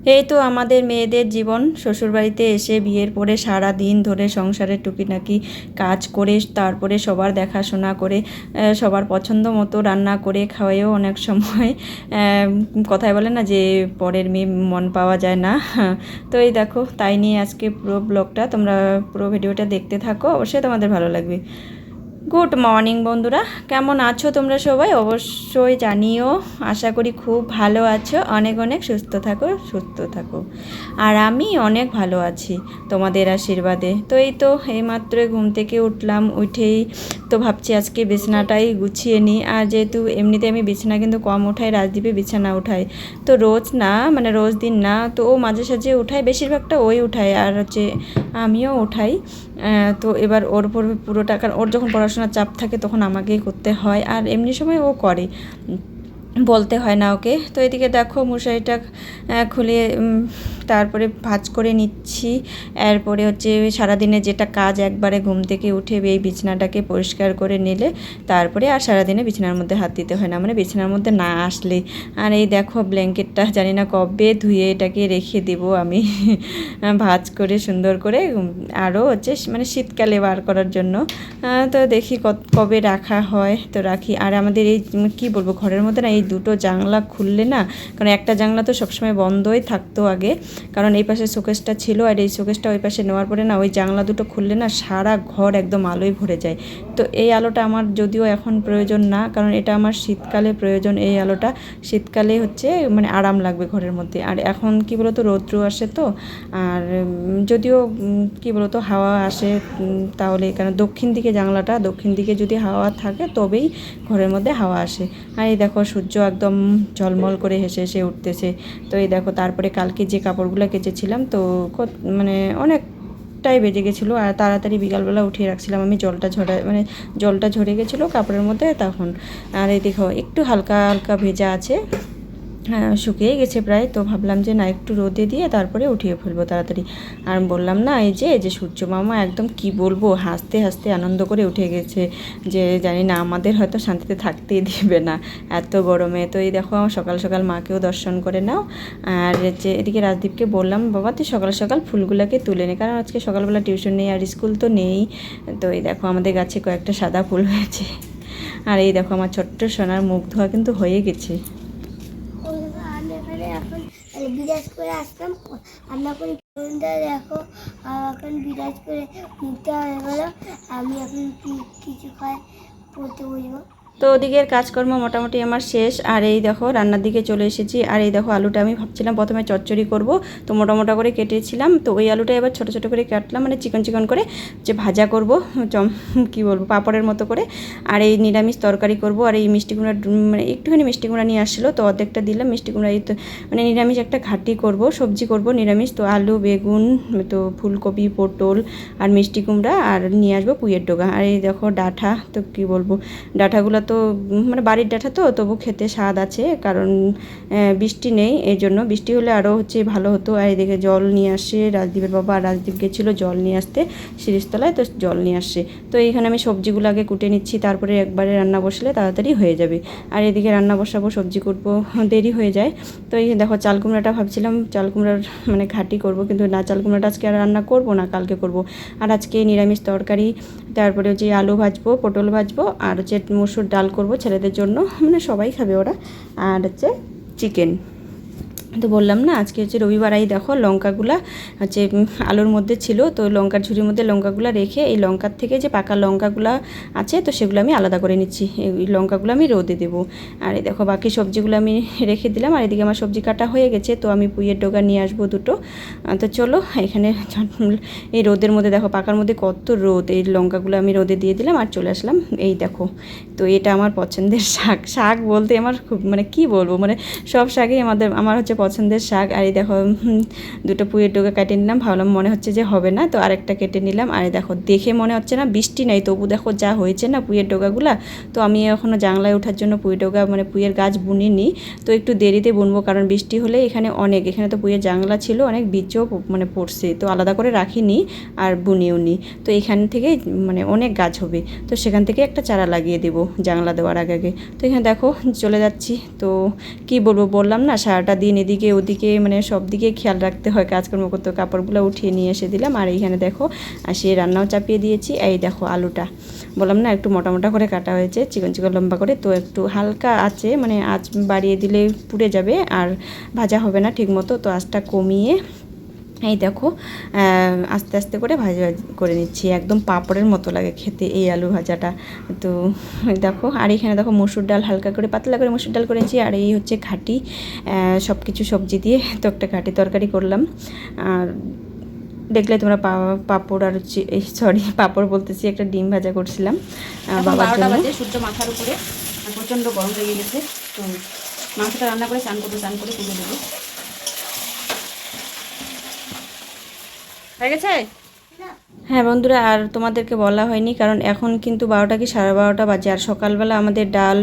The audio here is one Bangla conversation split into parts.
এই তো আমাদের মেয়েদের জীবন, শ্বশুরবাড়িতে এসে বিয়ের পরে সারা দিন ধরে সংসারের টুকিটাকি কাজ করে তারপরে সবার দেখাশোনা করে সবার পছন্দ মতো রান্না করে খাওয়াইও অনেক সময় কথায় বলে না যে পরের মেয়ে মন পাওয়া যায় না। তো এই দেখো, তাই নিয়ে আজকে পুরো ব্লগটা, তোমরা পুরো ভিডিওটা দেখতে থাকো, অবশ্যই তোমাদের ভালো লাগবে। গুড মর্নিং বন্ধুরা, কেমন আছো তোমরা সবাই? অবশ্যই জানিও। আশা করি খুব ভালো আছো, অনেক অনেক সুস্থ থাকো। আর আমি অনেক ভালো আছি তোমাদের আশীর্বাদে। তো এই তো এইমাত্র ঘুম থেকে উঠলাম, উঠেই তো ভাবছি আজকে বিছানাটাই গুছিয়ে নিই। আর যেহেতু এমনিতে আমি বিছানা কিন্তু কম উঠাই, রাজদীপে বিছানা উঠাই, তো রোজ না, মানে রোজ দিন না, তো ও মাঝে সাঝে উঠায়, বেশিরভাগটা ওই উঠায়, আর হচ্ছে আমিও উঠাই। তো এবার ওর উপর পুরো টাকা, ওর যখন পড়াশোনার চাপ থাকে তখন আমাকেই করতে হয়, আর এমনি সময় ও করে, বলতে হয় না ওকে। তো এদিকে দেখো মশারিটা খুলে তারপরে ভাঁজ করে নিচ্ছি। এরপরে হচ্ছে সারাদিনে যেটা কাজ, একবারে ঘুম থেকে উঠে এই বিছানাটাকে পরিষ্কার করে নিলে তারপরে আর সারাদিনে বিছানার মধ্যে হাত দিতে হয় না, মানে বিছানার মধ্যে না আসলে। আর এই দেখো ব্ল্যাঙ্কেটটা জানি না কবে ধুয়ে এটাকে রেখে দেবো আমি ভাঁজ করে সুন্দর করে, আরও হচ্ছে মানে শীতকালে বার করার জন্য। তো দেখি কবে রাখা হয়, তো রাখি। আর আমাদের এই কি বলবো, ঘরের মধ্যে না এই দুটো জানলা খুললে না, কারণ একটা জানলা তো সবসময় বন্ধই থাকতো আগে, কারণ এই পাশে শোকেসটা ছিল, আর এই শোকেসটা ওই পাশে নেওয়ার পরে না ওই জানলা দুটো খুললে না সারা ঘর একদম আলোয় ভরে যায়। তো এই আলোটা আমার যদিও এখন প্রয়োজন না, কারণ এটা আমার শীতকালে প্রয়োজন। এই আলোটা শীতকালে হচ্ছে মানে আরাম লাগবে ঘরের মধ্যে। আর এখন কি বলতো রৌদ্র আসে তো, আর যদিও কি বলতো হাওয়া আসে, তাহলে কারণ দক্ষিণ দিকে জানলাটা, দক্ষিণ দিকে যদি হাওয়া থাকে তবেই ঘরের মধ্যে হাওয়া আসে। আর এই দেখো সূর্য একদম ঝলমল করে হেসে হেসে উঠতেছে। তো এই দেখো তারপরে কালকে যে কাপড়গুলো কেচেছিলাম, তো মানে অনেকটাই বেজে গেছিলো, আর তাড়াতাড়ি বিকালবেলা উঠিয়ে রাখছিলাম আমি, জলটা ঝরে গেছিলো কাপড়ের মধ্যে তখন। আর এই দেখো একটু হালকা হালকা ভেজা আছে, হ্যাঁ শুকিয়ে গেছে প্রায়। তো ভাবলাম যে না একটু রোদে দিয়ে তারপরে উঠিয়ে ফেলবো তাড়াতাড়ি। আর বললাম না এই যে সূর্য মামা একদম কি বলবো, হাসতে হাসতে আনন্দ করে উঠে গেছে, যে জানি না আমাদের হয়তো শান্তিতে থাকতেই দিবে না এত গরমে। তো এই দেখো সকাল সকাল মাকেও দর্শন করে নাও। আর যে এদিকে রাজদীপকে বললাম বাবা তুই সকাল সকাল ফুলগুলোকে তুলে নে, কারণ আজকে সকালবেলা টিউশন নেই আর স্কুল তো নেই। তো এই দেখো আমাদের গাছে কয়েকটা সাদা ফুল হয়েছে। আর এই দেখো আমার ছোট্ট সোনার মুখ ধোয়া কিন্তু হয়ে গেছে। এখন বিরাজ করে আসলাম, রান্না করে দেখো এখন বিরাজ করে মুখটা হয়ে গেল। আমি এখন কিছু খাই পড়তে বসবো। তো ওদিকের কাজকর্ম মোটামুটি আমার শেষ। আর এই দেখো রান্নার দিকে চলে এসেছি। আর এই দেখো আলুটা আমি ভাবছিলাম প্রথমে চচ্চড়ি করব, তো মোটা মোটা করে কেটেছিলাম, তো ওই আলুটা এবার ছোটো ছোটো করে কাটলাম, মানে চিকন চিকন করে যে ভাজা করব, কী বলবো পাঁপড়ের মতো করে। আর এই নিরামিষ তরকারি করব। আর এই মিষ্টি কুমড়া, মানে একটুখানি মিষ্টি কুমড়া নিয়ে আসছিলো, তো অর্ধেকটা দিলাম মিষ্টি কুমড়া। এই তো মানে নিরামিষ একটা ঘাটি করব, সবজি করব নিরামিষ। তো আলু বেগুন, তো ফুলকপি পটল আর মিষ্টি কুমড়া, আর নিয়ে আসবো পুঁইয়ের ডগা। আর এই দেখো ডাঁটা, তো কী বলবো ডাঁটাগুলো তো মানে বাড়ির ডাঁটা তো তবু খেতে স্বাদ আছে, কারণ বৃষ্টি নেই, এই জন্য। বৃষ্টি হলে আরও হচ্ছে ভালো হতো। আর এদিকে জল নিয়ে আসে রাজদীপের বাবা, আর রাজদীপ গেছিলো জল নিয়ে আসতে শিরিষতলায়, তো জল নিয়ে আসছে। তো এইখানে আমি সবজিগুলো আগে কুটে নিচ্ছি, তারপরে একবারে রান্না বসলে তাড়াতাড়ি হয়ে যাবে। আর এদিকে রান্না বসাবো, সবজি কুটবো, দেরি হয়ে যায়। তো এই দেখো চাল কুমড়াটা ভাবছিলাম চাল কুমড়ার মানে ঘাটি করব, কিন্তু না, চাল কুমড়াটা আজকে আর রান্না করব না, কালকে করব। আর আজকে নিরামিষ তরকারি, তারপরে হচ্ছে আলু ভাজবো, পটল ভাজবো, আর হচ্ছে মসুর ডাল করব ছেলেদের জন্য, মানে সবাই খাবে ওরা, আর হচ্ছে চিকেন। তো বললাম না আজকে হচ্ছে রবিবার। এই দেখো লঙ্কাগুলা হচ্ছে আলুর মধ্যে ছিল, তো লঙ্কার ঝুড়ির মধ্যে লঙ্কাগুলো রেখে এই লঙ্কার থেকে যে পাকা লঙ্কাগুলো আছে তো সেগুলো আমি আলাদা করে নিচ্ছি, এই লঙ্কাগুলো আমি রোদে দেবো। আর এই দেখো বাকি সবজিগুলো আমি রেখে দিলাম। আর এদিকে আমার সবজি কাটা হয়ে গেছে, তো আমি পুঁইয়ের ডগা নিয়ে আসবো দুটো। তো চলো এখানে এই রোদের মধ্যে দেখো পাকার মধ্যে কত রোদ, এই লঙ্কাগুলো আমি রোদে দিয়ে দিলাম আর চলে আসলাম। এই দেখো, তো এটা আমার পছন্দের শাক বলতে আমার খুব মানে কি বলবো, মানে সব শাকই আমার হচ্ছে পছন্দের শাক। আর এই দেখো দুটো পুঁইয়ের ডগা কেটে নিলাম, ভাবলাম মনে হচ্ছে যে হবে না, তো আরেকটা কেটে নিলাম। আর দেখো দেখে মনে হচ্ছে না বৃষ্টি নেই, তবু দেখো যা হয়েছে না পুঁইয়ের ডগাগুলা। তো আমি এখনও জানলায় ওঠার জন্য পুঁই ডগা মানে পুঁইয়ের গাছ বুনিনি, তো একটু দেরিতে বুনবো, কারণ বৃষ্টি হলে এখানে তো পুঁইয়ের জানলা ছিল, অনেক বীজও মানে পড়ছে, তো আলাদা করে রাখিনি আর বুনিও নি। তো এখান থেকে মানে অনেক গাছ হবে, তো সেখান থেকে একটা চারা লাগিয়ে দেবো জানলা দেওয়ার আগে আগে। তো এখানে দেখো চলে যাচ্ছি। তো কি বলবো, বললাম না সারাটা দিন এদিকে ওদিকে মানে সব দিকে খেয়াল রাখতে হয়, কাজকর্ম করতে হয়। কাপড়গুলো উঠিয়ে নিয়ে এসে দিলাম। আর এইখানে দেখো আসিয়ে রান্নাও চাপিয়ে দিয়েছি। এই দেখো আলুটা বললাম না একটু মোটা মোটা করে কাটা হয়েছে, চিকন চিকন লম্বা করে, তো একটু হালকা আছে মানে আঁচ বাড়িয়ে দিলে পুড়ে যাবে আর ভাজা হবে না ঠিক মতো, তো আঁচটা কমিয়ে এই দেখো আস্তে আস্তে করে ভাজা করে নিচ্ছি। একদম পাঁপড়ের মতো লাগে খেতে এই আলু ভাজাটা। তো দেখো আর এখানে দেখো মসুর ডাল হালকা করে পাতলা করে মসুর ডাল করেছি। আর এই হচ্ছে ঘাটি সব কিছু সবজি দিয়ে তো একটা ঘাটি তরকারি করলাম। আর দেখলে তোমরা পাঁপড় আর হচ্ছে সরি পাঁপড় বলতেছি, একটা ডিম ভাজা করছিলাম বাবার জন্য। সূর্য মাথার উপরে প্রচণ্ড গরম লেগে গেছে, তো মাংসটা রান্না করে স্নান করে পুজো দেবো। হয়ে গেছে? হ্যাঁ বন্ধুরা, আর তোমাদেরকে বলা হয়নি কারণ এখন কিন্তু 12টা কি 12:30 বাজে। আর সকালবেলা আমাদের ডাল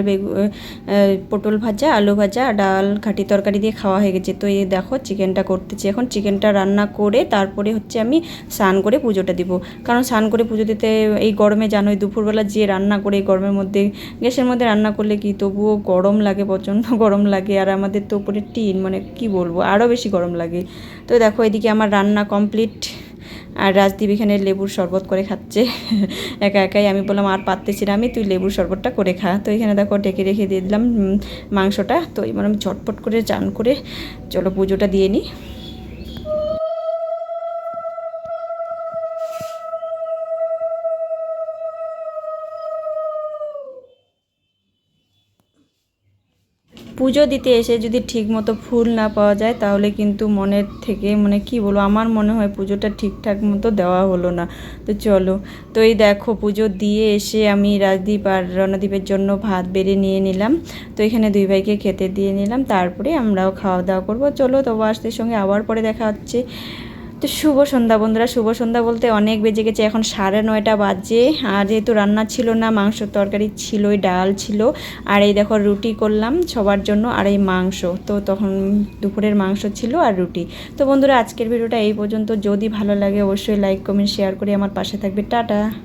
পটল ভাজা, আলু ভাজা, ডাল ঘাটি তরকারি দিয়ে খাওয়া হয়ে গেছে। তো এই দেখো চিকেনটা করতেছি এখন। চিকেনটা রান্না করে তারপরে হচ্ছে আমি স্নান করে পুজোটা দিব, কারণ স্নান করে পুজো দিতে এই গরমে জানোই দুপুরবেলা যে রান্না করে এই গরমের মধ্যে গ্যাসের মধ্যে রান্না করলে কি তবুও গরম লাগে, প্রচণ্ড গরম লাগে। আর আমাদের তো উপরে টিন, মানে কি বলবো, আরও বেশি গরম লাগে। তো দেখো এদিকে আমার রান্না কমপ্লিট। আর রাজদীপ এখানে লেবুর শরবত করে খাচ্ছে একা একাই। আমি বললাম আর পারতেছি না আমি, তুই লেবুর শরবতটা করে খা। তো এখানে দেখো ঢেকে রেখে দিয়ে দিলাম মাংসটা। তো এবার আমি ঝটপট করে চান করে চলো পুজোটা দিয়ে নিই। পুজো দিতে এসে যদি ঠিক মতো ফুল না পাওয়া যায় তাহলে কিন্তু মনের থেকে মানে কি বলবো, আমার মনে হয় পুজোটা ঠিকঠাক মতো দেওয়া হলো না। তো চলো, তো এই দেখো পুজো দিয়ে এসে আমি রাজদীপ আর রণদীপের জন্য ভাত বেড়ে নিয়ে নিলাম। তো এখানে দুই ভাইকে খেতে দিয়ে নিলাম, তারপরে আমরাও খাওয়া দাওয়া করবো। চলো তবু আসতে সঙ্গে আবার পরে দেখা হচ্ছে। তো শুভ সন্ধ্যা বন্ধুরা, শুভ সন্ধ্যা বলতে অনেক বেজে গেছে, এখন 9:30 বাজে। আর যেহেতু রান্না ছিল না, মাংস তরকারি ছিলই, ডাল ছিল, আর এই দেখো রুটি করলাম সবার জন্য, আর এই মাংস, তো তখন দুপুরের মাংস ছিল আর রুটি। তো বন্ধুরা আজকের ভিডিওটা এই পর্যন্ত। যদি ভালো লাগে অবশ্যই লাইক কমেন্ট শেয়ার করে আমার পাশে থাকবে। টাটা।